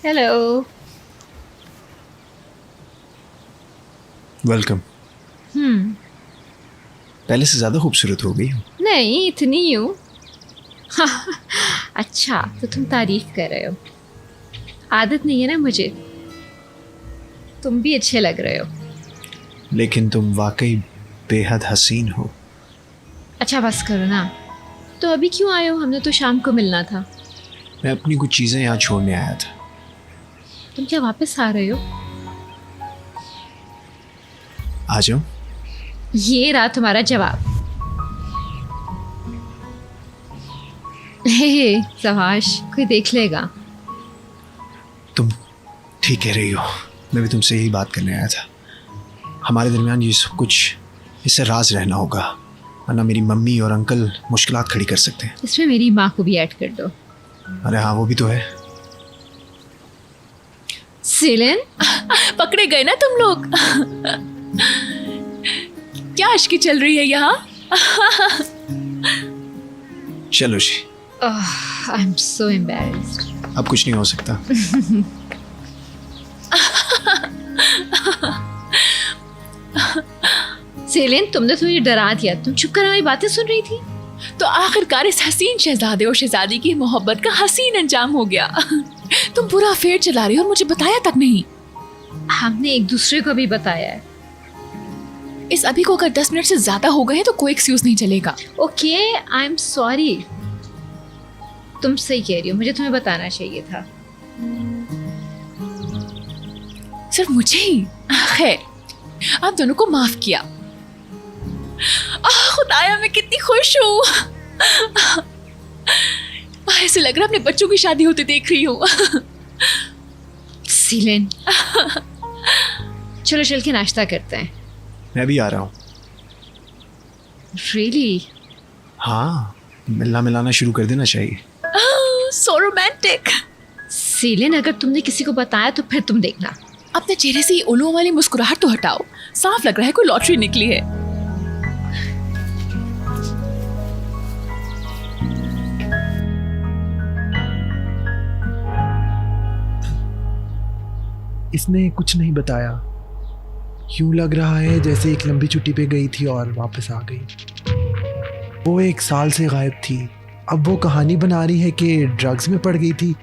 Hello. Welcome. पहले से ज्यादा खूबसूरत हो गई हो। नहीं, इतनी ही हूँ। अच्छा, तो तुम तारीफ कर रहे हो। आदत नहीं है ना मुझे। तुम भी अच्छे लग रहे हो। लेकिन तुम वाकई बेहद हसीन हो। अच्छा बस करो ना। तो अभी क्यों आए हो? हमने तो शाम को मिलना था। मैं अपनी कुछ चीजें यहाँ छोड़ने आया था। तुम क्या वापस आ रहे हो? आ जाओ। ये रहा तुम्हारा जवाब। हे सवाश, कोई देख लेगा। तुम ठीक कह रही हो। मैं भी तुमसे यही बात करने आया था। हमारे दरमियान ये सब कुछ इससे राज रहना होगा, वरना मेरी मम्मी और अंकल मुश्किलात खड़ी कर सकते हैं। इसमें मेरी माँ को भी ऐड कर दो। अरे हाँ, वो भी तो है। सीलन, पकड़े गए ना तुम लोग। क्या अश्की चल रही है यहाँ? चलो जी, आई एम सो एम्बैरेस्ड। अब कुछ नहीं हो सकता। सीलन, तुमने तो मुझे डरा दिया। तुम चुप कर हमारी बातें सुन रही थी। तो आखिरकार इस हसीन शहजादे और शहजादी की मोहब्बत का हसीन अंजाम हो गया। तुम पूरा अफेयर चला रही हो और मुझे बताया तक नहीं। हमने एक दूसरे को भी बताया है। इस अभी को अगर 10 मिनट से ज्यादा हो गए तो कोई एक्सक्यूज नहीं चलेगा। Okay, I am sorry. तुम सही कह रही हो, मुझे तुम्हें बताना चाहिए था। सिर्फ मुझे ही? खैर, आप दोनों को माफ किया। खुदाया, मैं कितनी खुश हूँ। ऐसे लग रहा है अपने बच्चों की शादी होते देख रही हूँ। सीलन, चलो चल के नाश्ता करते हैं। मैं भी आ रहा हूँ। रियली? हाँ, मिलना मिलाना शुरू कर देना चाहिए। So romantic. सीलन, अगर तुमने किसी को बताया तो फिर तुम देखना। अपने चेहरे से ये उल्लुओं वाली मुस्कुराहट तो हटाओ। साफ लग रहा है कोई लॉटरी निकली है। इसने कुछ नहीं बताया। यूं लग रहा है जैसे एक लंबी छुट्टी पे गई थी और वापस आ गई। वो 1 साल से गायब थी। अब वो कहानी बना रही है कि ड्रग्स में पड़ गई थी।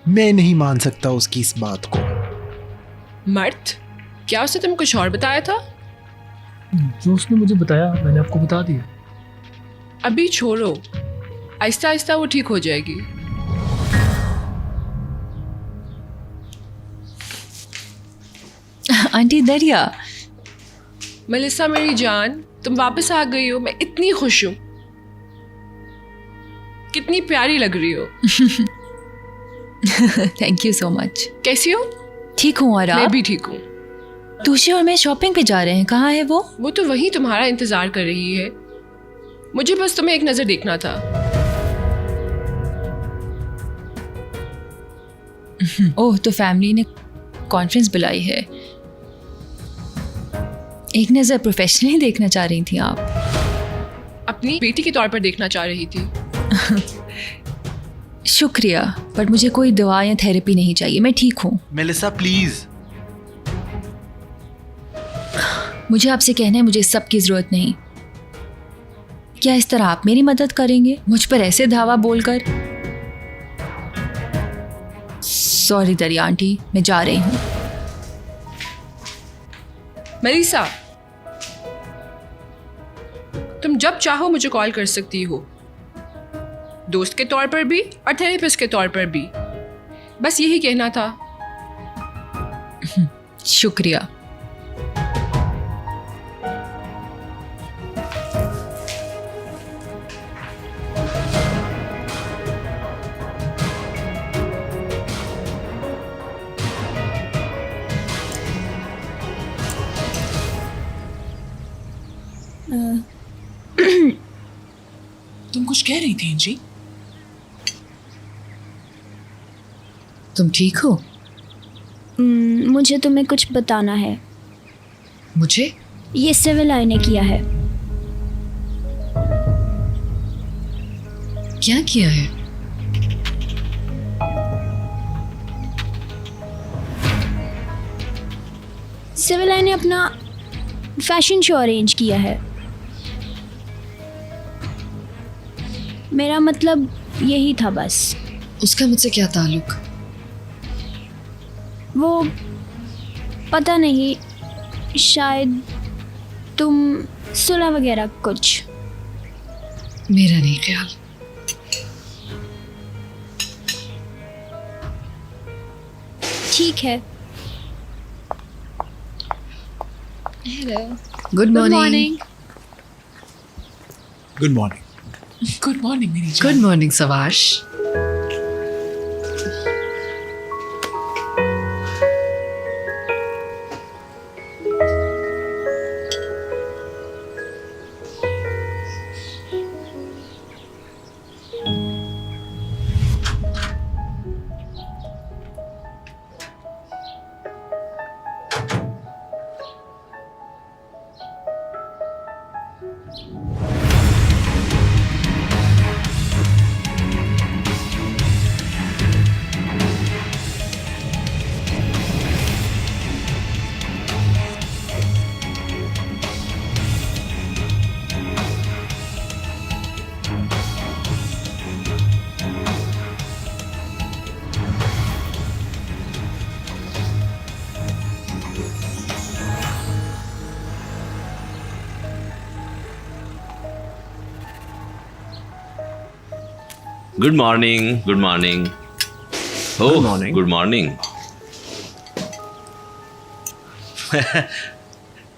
मैं नहीं मान सकता उसकी इस बात को। मर्द, क्या उसने तुम कुछ और बताया था? जो उसने मुझे बताया मैंने आपको बता दिया। अभी छोड़ो, आहिस्ता आहिस्ता वो ठीक हो जाएगी। आंटी दरिया, मेलिसा मेरी जान, तुम वापस आ गई हो। मैं इतनी खुश हूँ। कितनी प्यारी लग रही हो। Thank you so much. कैसी हो? ठीक हूँ। और मैं आप? भी ठीक हूँ। तुषे और मैं शॉपिंग पे जा रहे हैं। कहाँ है वो? वो तो वहीं तुम्हारा इंतजार कर रही है। मुझे बस तुम्हें एक नजर देखना था। ओह, तो फैमिली ने कॉन्फ्रेंस बुलाई है। एक नज़र प्रोफेशनली देखना चाह रही थी आप? अपनी बेटी के तौर पर देखना चाह रही थी। शुक्रिया, पर मुझे कोई दवा या थेरेपी नहीं चाहिए। मैं ठीक हूँ। Melissa please. मुझे आपसे कहना है, मुझे सब की ज़रूरत नहीं। क्या इस तरह आप मेरी मदद करेंगे, मुझ पर ऐसे धावा बोलकर? सॉरी दरिया आंटी, मैं जा रही हूँ। मेलिसा, तुम जब चाहो मुझे कॉल कर सकती हो, दोस्त के तौर पर भी और थेरेपिस्ट के तौर पर भी। बस यही कहना था। शुक्रिया। तुम कुछ कह रही थी जी? तुम ठीक हो? मुझे तुम्हें कुछ बताना है। मुझे? ये सिविल आई ने किया है। क्या किया है? सिविल आई ने अपना फैशन शो अरेंज किया है। मेरा मतलब यही था बस। उसका मुझसे क्या ताल्लुक? वो पता नहीं, शायद तुम सुलह वगैरह कुछ। मेरा नहीं ख्याल। ठीक है। Hello, good good morning. Morning. Good morning. Good morning मेरी जान। गुड मॉर्निंग सवाश। Good morning, good morning. Good morning. Good morning.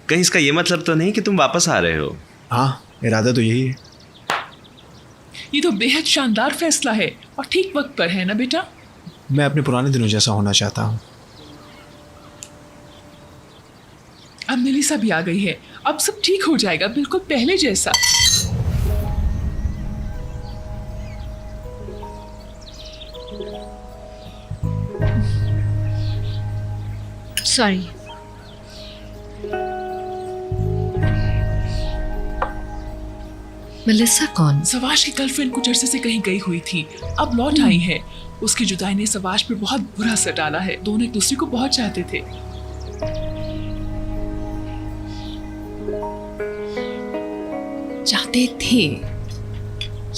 कहीं इसका ये मतलब तो नहीं कि तुम वापस आ रहे हो? हाँ, इरादा तो यही है। ये तो बेहद शानदार फैसला है और ठीक वक्त पर है ना बेटा। मैं अपने पुराने दिनों जैसा होना चाहता हूँ। अब मेलिसा भी आ गई है, अब सब ठीक हो जाएगा, बिल्कुल पहले जैसा। सॉरी। मेलिसा कौन? सवाश की गर्लफ्रेंड कुछ अरसे से कहीं गई हुई थी, अब लौट आई है। उसकी जुदाई ने सवाश पे बहुत बुरा असर डाला है। दोनों एक दूसरे को बहुत चाहते थे। चाहते थे।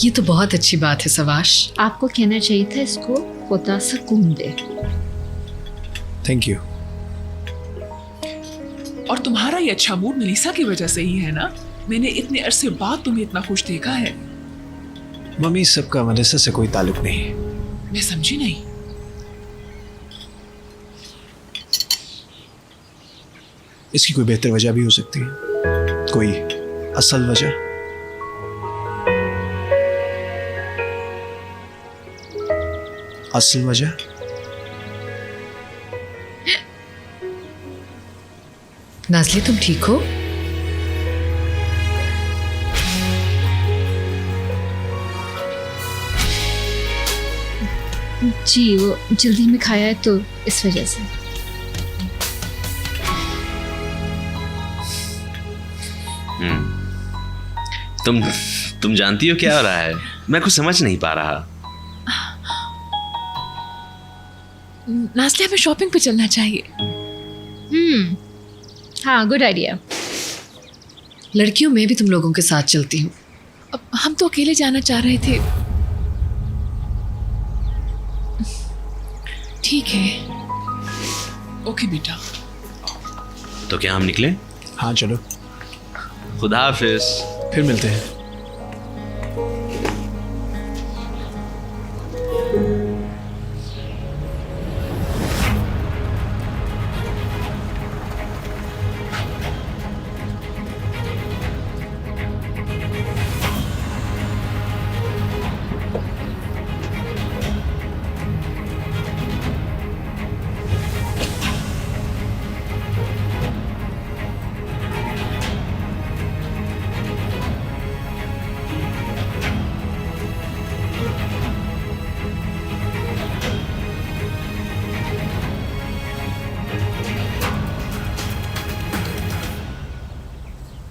ये तो बहुत अच्छी बात है सवाश। आपको कहना चाहिए था इसको खुदा सुकून दे। Thank you. और तुम्हारा ये अच्छा मूड मेलिसा की वजह से ही है ना। मैंने इतने अरसे बाद तुम्हें इतना खुश देखा है। मम्मी, सबका मेलिसा से कोई ताल्लुक नहीं। मैं समझी नहीं। इसकी कोई बेहतर वजह भी हो सकती है, कोई असल वजह। असल वजह नाज़ली, तुम ठीक हो? जी, वो जल्दी में खाया है तो इस वजह से। तुम जानती हो क्या हो रहा है? मैं कुछ समझ नहीं पा रहा। नाज़ली, हमें शॉपिंग पे चलना चाहिए। हाँ, गुड आइडिया। लड़कियों में भी तुम लोगों के साथ चलती हूँ। अब हम तो अकेले जाना चाह रहे थे। ठीक है। ओके बेटा। तो क्या हम निकले? हाँ चलो, खुदा हाफिज। फिर मिलते हैं।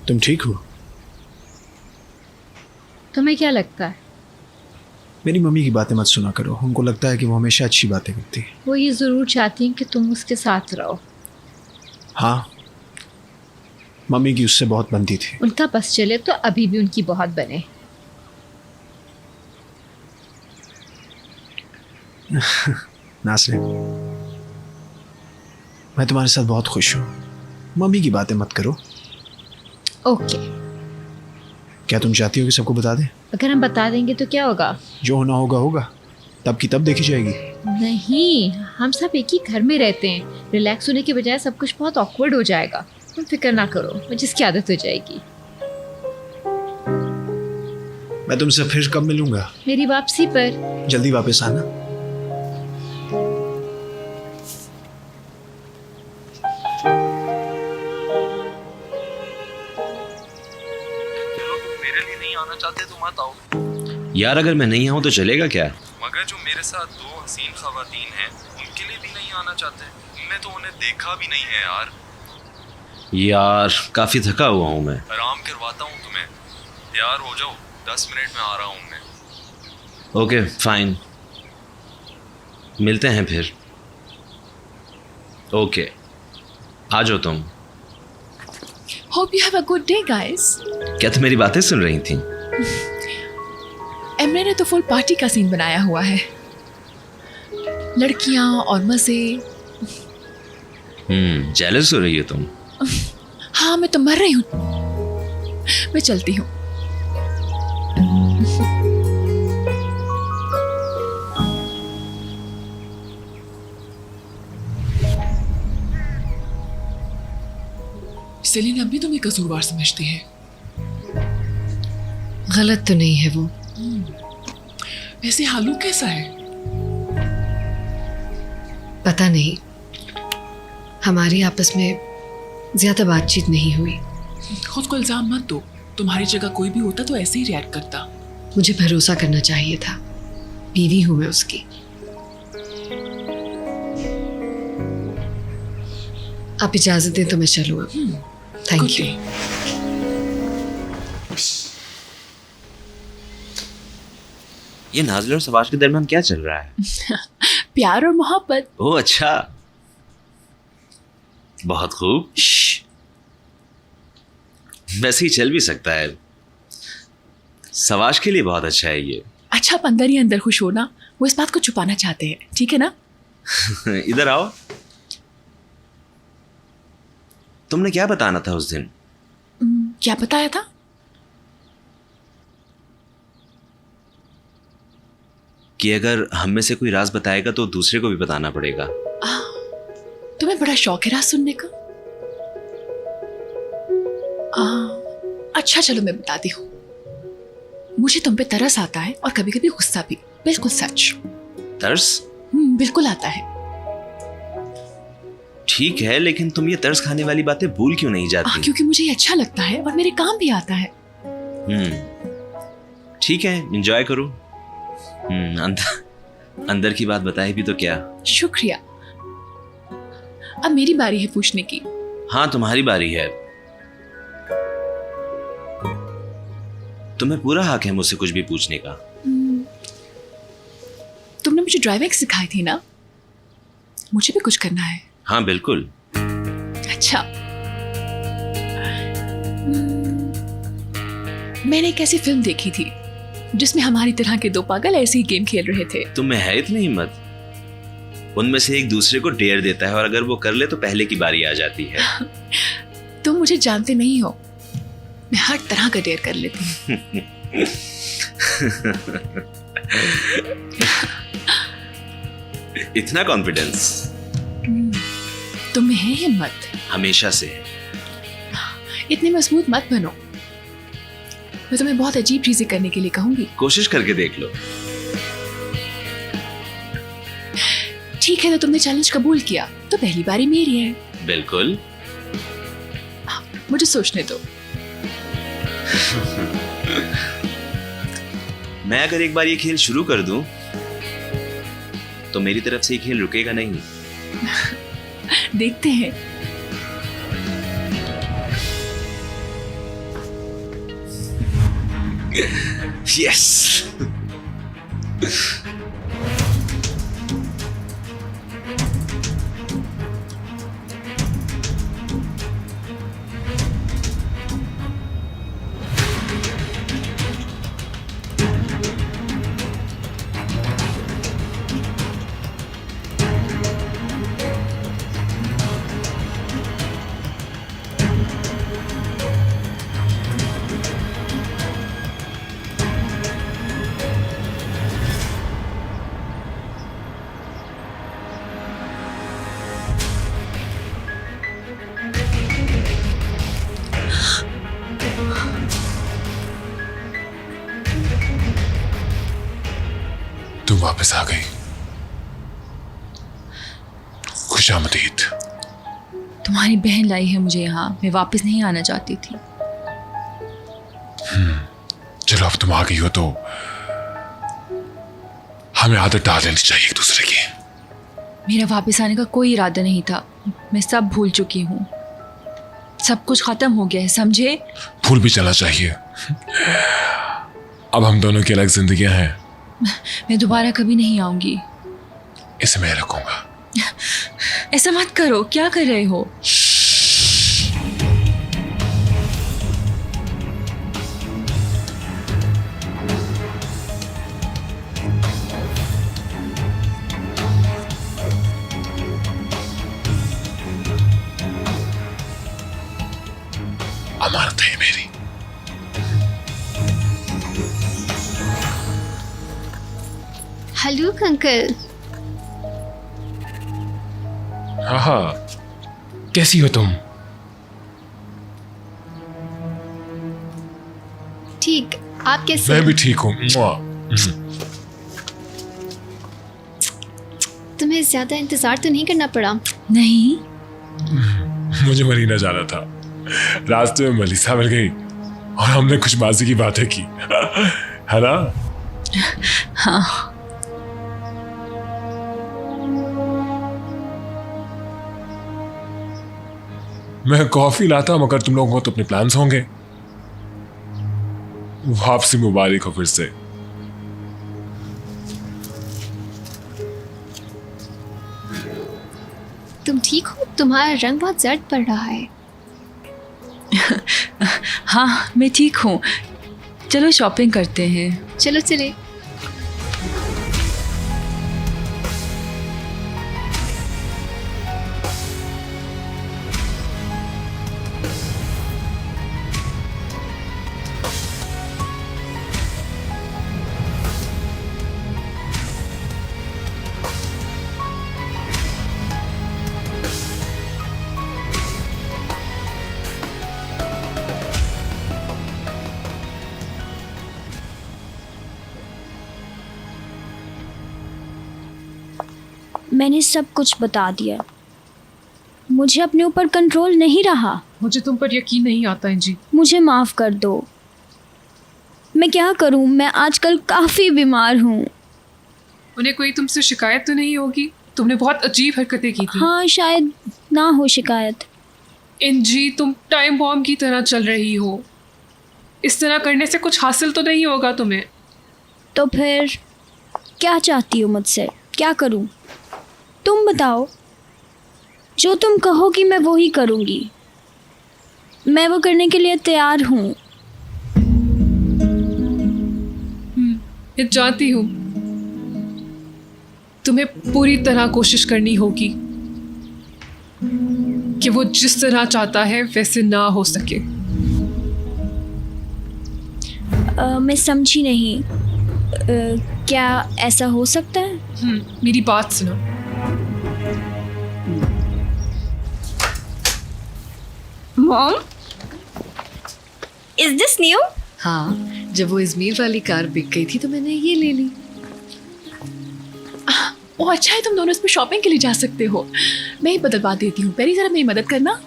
तुम ठीक हो? तुम्हें क्या लगता है? मेरी मम्मी की बातें मत सुना करो, उनको लगता है कि वो हमेशा अच्छी बातें करती है। वो ये ज़रूर चाहती हैं कि तुम उसके साथ रहो। हाँ, मम्मी की उससे बहुत बनती थी। उनका बस चले तो अभी भी उनकी बहुत बने। नासरिन, मैं तुम्हारे साथ बहुत खुश हूँ। मम्मी की बातें मत करो। ओके, क्या तुम चाहती हो कि सबको बता दें? अगर हम बता देंगे तो क्या होगा? जो होना होगा होगा, तब की तब देखी जाएगी। नहीं, हम सब एक ही घर में रहते हैं। रिलैक्स होने के बजाय सब कुछ बहुत ऑकवर्ड हो जाएगा। तुम फिक्र ना करो, मुझे इसकी आदत हो जाएगी। मैं तुमसे फिर कब मिलूंगा? मेरी वापसी पर। जल्दी वापस आना। मेरे लिए नहीं आना चाहते तो मत आओ। यार अगर मैं नहीं आऊँ तो चलेगा क्या? मगर जो मेरे साथ दो हसीन खवातीन हैं उनके लिए भी नहीं आना चाहते। तुमने तो उन्हें देखा भी नहीं है यार। यार काफी थका हुआ हूँ मैं। आराम करवाता हूँ तुम्हें, तैयार हो जाओ, 10 मिनट में आ रहा हूँ मैं। ओके फाइन, मिलते हैं फिर। ओके, आ जाओ तुम। Hope you have a good day, guys. क्या तुम मेरी बातें सुन रही थी? एमरे ने तो फुल पार्टी का सीन बनाया हुआ है, लड़कियां और मजे। जेलस हो रही हो तुम? हाँ, मैं तो मर रही हूँ। मैं चलती हूँ। सेलिन अब भी तुम्हें कसूरवार समझती है। गलत तो नहीं है वो। वैसे हालू कैसा है? पता नहीं, हमारी आपस में ज्यादा बातचीत नहीं हुई। खुद को इल्जाम मत दो, तुम्हारी जगह कोई भी होता तो ऐसे ही रिएक्ट करता। मुझे भरोसा करना चाहिए था, बीवी हूं मैं उसकी। आप इजाजत दें तो मैं चलूं अब। Thank Good you. day. ये नाज़िल और सवाश के दरमियान क्या चल रहा है? प्यार और मोहब्बत। ओह अच्छा, बहुत खूब। वैसे ही चल भी सकता है। सवाश के लिए बहुत अच्छा है ये। अच्छा, आप अंदर ही अंदर खुश हो ना, वो इस बात को छुपाना चाहते हैं, ठीक है ना? इधर आओ। तुमने क्या बताना था उस दिन? क्या बताया था? कि अगर हम में से कोई राज बताएगा तो दूसरे को भी बताना पड़ेगा। तुम्हें बड़ा शौक है राज सुनने का? अच्छा चलो मैं बताती हूँ। मुझे तुम पे तरस आता है और कभी कभी गुस्सा भी, बिल्कुल सच। तरस? बिल्कुल आता है। ठीक है, लेकिन तुम ये तरस खाने वाली बातें भूल क्यों नहीं जाती? क्योंकि मुझे ये अच्छा लगता है और मेरे काम भी आता है। ठीक है, एंजॉय करो। अंदर की बात बताए भी तो क्या। शुक्रिया। अब मेरी बारी है पूछने की। हाँ, तुम्हारी बारी है। तुम्हें पूरा हक है मुझसे कुछ भी पूछने का। तुमने मुझे ड्राइविंग सिखाई थी ना, मुझे भी कुछ करना है। हाँ बिल्कुल। अच्छा, मैंने एक ऐसी फिल्म देखी थी जिसमें हमारी तरह के दो पागल ऐसे ही गेम खेल रहे थे। तुम्हें है इतनी हिम्मत? उनमें से एक दूसरे को डेयर देता है और अगर वो कर ले तो पहले की बारी आ जाती है। तुम मुझे जानते नहीं हो, मैं हर तरह का डेयर कर लेती हूँ। इतना कॉन्फिडेंस तुम में है हिम्मत। हमेशा से है। इतने मजबूत मत बनो, मैं तुम्हें बहुत अजीब चीजें करने के लिए कहूंगी। कोशिश करके देख लो। ठीक है, तो तुमने चैलेंज कबूल किया तो पहली बारी मेरी है। बिल्कुल। मुझे सोचने दो। मैं अगर एक बार ये खेल शुरू कर दूं तो मेरी तरफ से ये खेल रुकेगा नहीं। देखते हैं। यस। वापस आ गई। खुशामदीद। तुम्हारी बहन लाई है मुझे यहाँ, मैं वापस नहीं आना चाहती थी। चलो अब तुम आ गई हो तो हमें आदत डाल लेनी चाहिए एक दूसरे की। मेरा वापस आने का कोई इरादा नहीं था, मैं सब भूल चुकी हूँ। सब कुछ खत्म हो गया है, समझे? भूल भी चलना चाहिए। अब हम दोनों की अलग जिंदगियां हैं। मैं दोबारा कभी नहीं आऊंगी। इसे मैं रखूंगा। ऐसा मत करो, क्या कर रहे हो? अमानत है मेरी। Hello uncle. हाँ, कैसी हो तुम? ठीक, आप कैसे? मैं भी ठीक हूँ। तुम्हें ज्यादा इंतजार तो नहीं करना पड़ा? नहीं, मुझे मरीना जाना था, रास्ते में मलिसा मिल गई और हमने कुछ बाजी की बातें की, है ना? हाँ। मैं कॉफी लाता मगर तुम लोगों को तो अपने प्लान्स होंगे। वापसी मुबारक हो फिर से। तुम ठीक हो? तुम्हारा रंग बहुत जर्द पड़ रहा है। हाँ, मैं ठीक हूँ। चलो शॉपिंग करते हैं। चलो चले। मैंने सब कुछ बता दिया। मुझे अपने ऊपर कंट्रोल नहीं रहा। मुझे तुम पर यकीन नहीं आता है जी। मुझे माफ़ कर दो। मैं क्या करूं, मैं आजकल काफ़ी बीमार हूं। उन्हें कोई तुमसे शिकायत तो नहीं होगी? तुमने बहुत अजीब हरकतें की थी। हाँ, शायद ना हो शिकायत। जी, तुम टाइम बॉम्ब की तरह चल रही हो। इस तरह करने से कुछ हासिल तो नहीं होगा तुम्हें। तो फिर क्या चाहती हो मुझसे? क्या करूं? तुम बताओ। जो तुम कहोगी मैं वो ही करूंगी। मैं वो करने के लिए तैयार हूं। मैं जानती हूँ तुम्हें पूरी तरह कोशिश करनी होगी कि वो जिस तरह चाहता है वैसे ना हो सके। मैं समझी नहीं। क्या ऐसा हो सकता है? मेरी बात सुनो। Mom, is this new? हाँ, जब वो इजमीर वाली कार बिक गई थी तो मैंने ये ले ली। ओ अच्छा है, तुम दोनों इसमें शॉपिंग के लिए जा सकते हो। मैं ही बदलवा देती हूँ। पहली जरा मेरी मदद करना।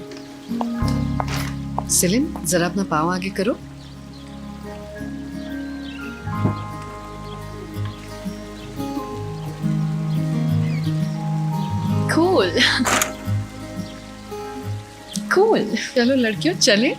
सेलिन, जरा अपना पाँव आगे करो। Cool cool. चलो लड़कियों, चले।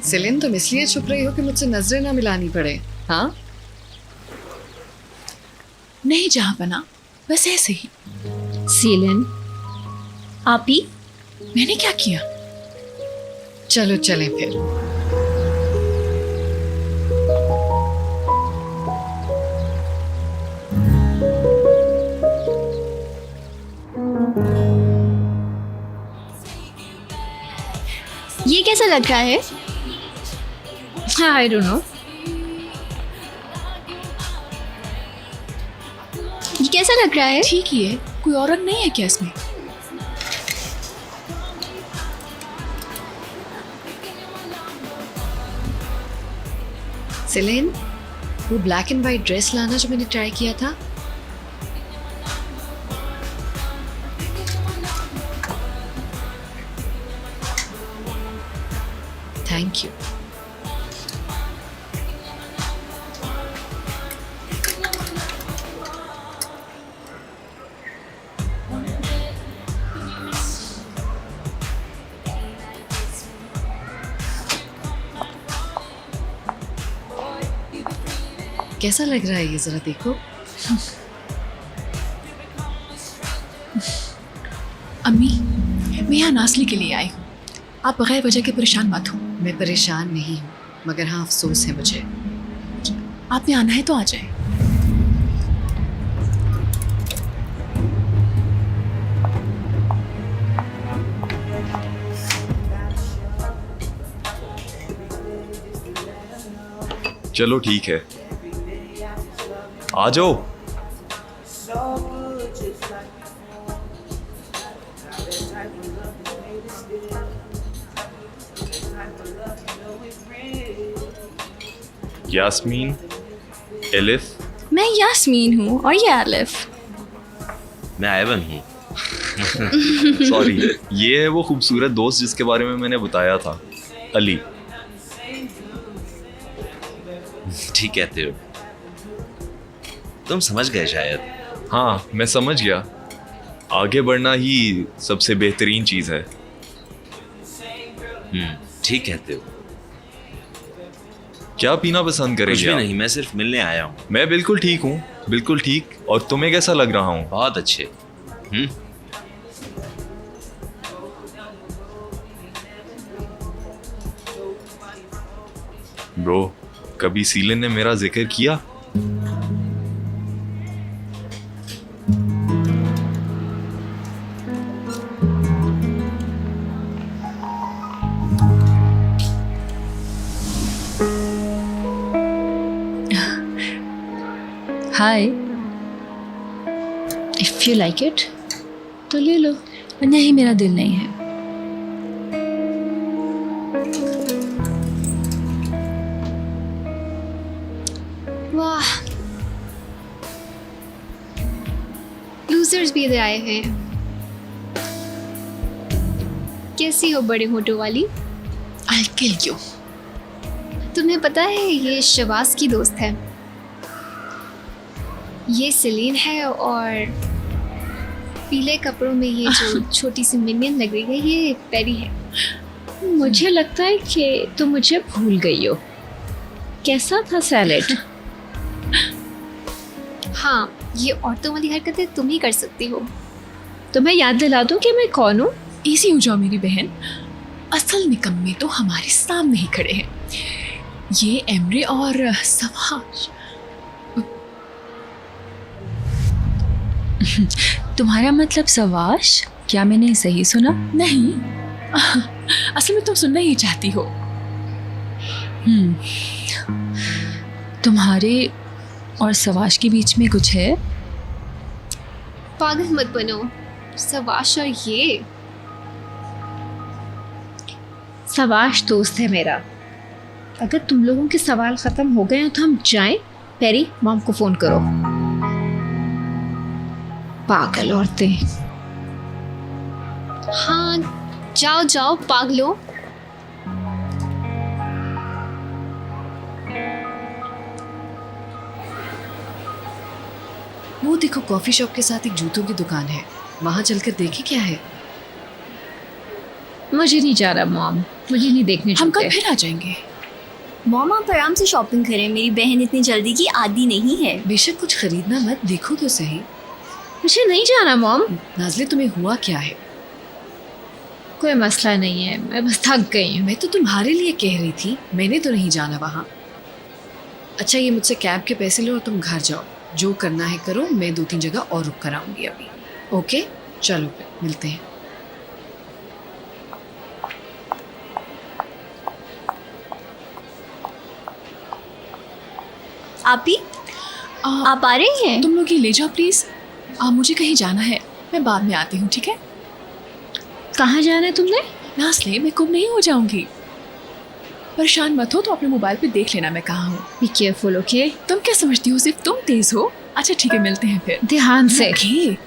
सेलिन, तुम इसलिए छुप रही हो कि मुझसे नजरें ना मिलानी पड़े? हाँ, नहीं जहाँ बना, बस ऐसे ही। सीलन, आप ही? मैंने क्या किया? चलो चलें फिर। ये कैसा लग रहा है? I don't know. कैसा लग रहा है? ठीक ही है, कोई और रंग नहीं है क्या इसमें? सेलेन, वो ब्लैक एंड वाइट ड्रेस लाना जो मैंने ट्राई किया था। Thank you. कैसा लग रहा है ये, जरा देखो। अम्मी, मैं यहाँ नासली के लिए आई हूँ। आप बगैर वजह के परेशान मत हो। मैं परेशान नहीं हूँ, मगर हाँ अफसोस है मुझे। आपने आना है तो आ जाए। चलो ठीक है, आ जाओ। यास्मीन, एलिफ। मैं यास्मीन हूँ और ये आलिफ। मैं आयवन हूँ। सॉरी, ये है वो खूबसूरत दोस्त जिसके बारे में मैंने बताया था, अली। ठीक कहते हो, तुम समझ गए शायद। हाँ, मैं समझ गया। आगे बढ़ना ही सबसे बेहतरीन चीज है। ठीक कहते हो। क्या पीना पसंद कुछ करेंगे भी आप? नहीं, मैं सिर्फ मिलने आया हूँ। मैं बिल्कुल ठीक हूँ, बिल्कुल ठीक। और तुम्हें कैसा लग रहा हूँ? बहुत अच्छे। ब्रो, कभी सीलन ने मेरा जिक्र किया? हाय। इफ यू लाइक इट तो ले लो। नहीं, मेरा दिल नहीं है। वाह, लूजर्स भी इधर आए हैं। कैसी हो बड़े होठों वाली? I'll kill you. तुम्हें पता है ये शबाज की दोस्त है। ये सेलीन है और पीले कपड़ों में ये जो छोटी सी मिनियन लग रही है ये पेरी है। मुझे लगता है कि तुम मुझे भूल गई हो। कैसा था सैलेड? हाँ, ये औरतों वाली हरकतें तुम ही कर सकती हो। तुम्हें याद दिला दूं कि मैं कौन हूँ? इजी हो जाओ मेरी बहन, असल निकम्मे तो हमारे सामने ही खड़े हैं। ये एमरे और सवाश। तुम्हारा मतलब सवाश? क्या मैंने सही सुना? नहीं, असल में तुम सुनना ही चाहती हो। तुम्हारे और सवाश के बीच में कुछ है? पागल मत बनो, सवाश और ये सवाश दोस्त है मेरा। अगर तुम लोगों के सवाल खत्म हो गए हैं तो हम जाएं। पेरी, मॉम को फोन करो। पागल औरतें। हाँ, जाओ जाओ पागलो। वो देखो, कॉफी शॉप के साथ एक जूतों की दुकान है, वहां चलकर देखें क्या है। मुझे नहीं जा रहा मॉम, मुझे नहीं देखने हम कल जूते। फिर आ जाएंगे। मॉम आप आराम से शॉपिंग करें, मेरी बहन इतनी जल्दी की आदी नहीं है। बेशक कुछ खरीदना मत, देखो तो सही। मुझे नहीं जाना मॉम। नाज़ले, तुम्हें हुआ क्या है? कोई मसला नहीं है, मैं बस थक गई हूँ। मैं तो तुम्हारे लिए कह रही थी, मैंने तो नहीं जाना वहाँ। अच्छा, ये मुझसे कैब के पैसे लो और तुम घर जाओ। जो करना है करो, मैं 2-3 जगह और रुक कर आऊँगी अभी। ओके, चलो फिर मिलते हैं। आप ही आप आ रही हैं? तुम लोग ये ले जाओ प्लीज। मुझे कहीं जाना है, मैं बाद में आती हूँ, ठीक है? कहाँ जाना है तुमने? नाज़ले, मैं गुम नहीं हो जाऊंगी। परेशान मत हो, तो अपने मोबाइल पे देख लेना मैं कहाँ हूँ। Be careful, okay? तुम क्या समझती हो सिर्फ तुम तेज हो? अच्छा ठीक है, मिलते हैं फिर। ध्यान से। ओके।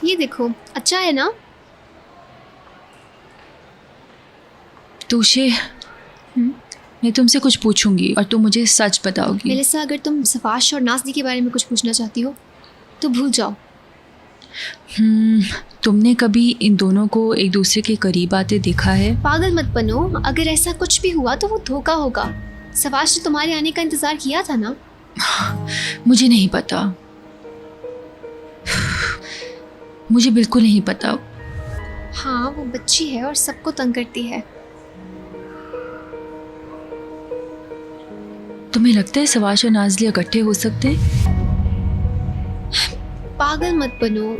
ये देखो, अच्छा है ना? तोशे, मैं तुमसे कुछ पूछूंगी और तुम मुझे सच बताओगी। मेलिसा, अगर तुम सफाश और नाज़ली के बारे में कुछ पूछना चाहती हो तो भूल जाओ। तुमने कभी इन दोनों को एक दूसरे के करीब आते देखा है? पागल मत बनो, अगर ऐसा कुछ भी हुआ तो वो धोखा होगा। सफाश ने तुम्हारे आने का इंतजार किया था ना? मुझे नहीं पता, मुझे बिल्कुल नहीं पता। हाँ, वो बच्ची है और सबको तंग करती है। तुम्हें लगता है सवाश और नाज़ली इकट्ठे हो सकते हैं? पागल मत बनो,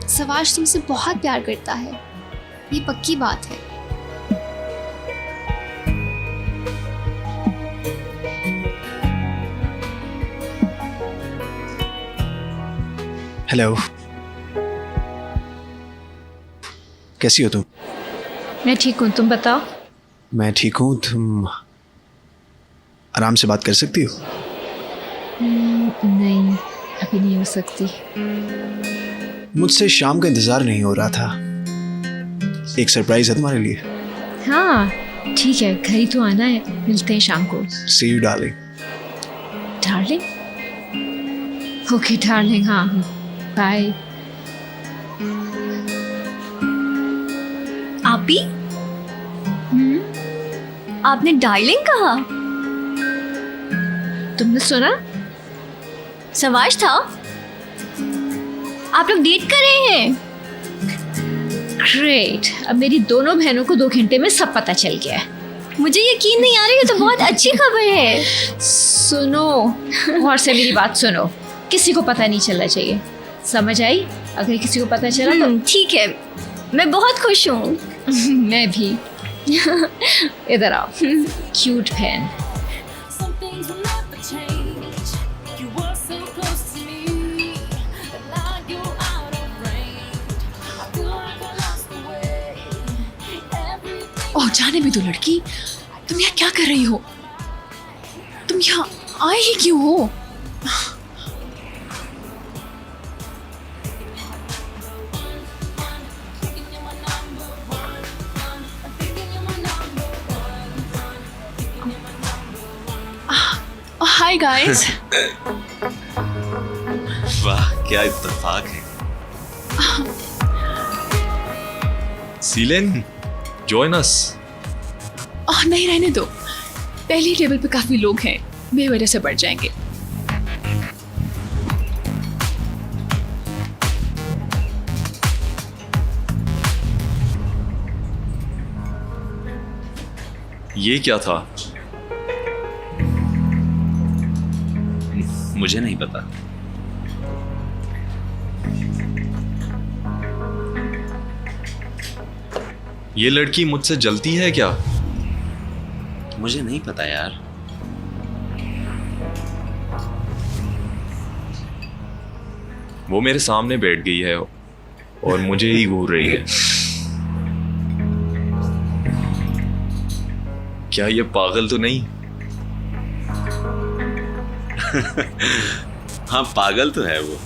सवाश तुमसे बहुत प्यार करता है, ये पक्की बात है। हेलो, कैसी हो तुम? मैं ठीक हूँ, तुम बताओ। मैं ठीक हूँ। तुम आराम से बात कर सकती हो? नहीं, अभी नहीं हो सकती। मुझसे शाम का इंतजार नहीं हो रहा था। एक सरप्राइज है तुम्हारे लिए। हाँ ठीक है, घर ही तो आना है, मिलते हैं शाम को। See you darling. Darling? Okay darling, हाँ बाय। आपी, आपने डार्लिंग कहा? तुमने सुना? सवाश था? आप लोग डेट कर रहे हैं? ग्रेट, अब मेरी दोनों बहनों को 2 घंटे में सब पता चल गया है। मुझे यकीन नहीं आ रहा, ये तो बहुत अच्छी खबर है। सुनो, और से मेरी बात सुनो, किसी को पता नहीं चलना चाहिए, समझ आई? अगर किसी को पता चला तो ठीक है, मैं बहुत खुश हूँ। मैं भी। इधर आओ, क्यूट बहन। ओह, जाने भी दो लड़की, तुम यहाँ क्या कर रही हो? तुम यहाँ आए ही क्यों हो? Hi guys. वाह, क्या इत्तेफाक है। सीलेन, join us. नहीं, रहने दो, पहली टेबल पे काफी लोग हैं, मेरी वजह से बढ़ जाएंगे। ये क्या था? मुझे नहीं पता। ये लड़की मुझसे जलती है क्या? मुझे नहीं पता यार। वो मेरे सामने बैठ गई है और मुझे ही घूर रही है। क्या ये पागल तो नहीं? हाँ, पागल तो है वो।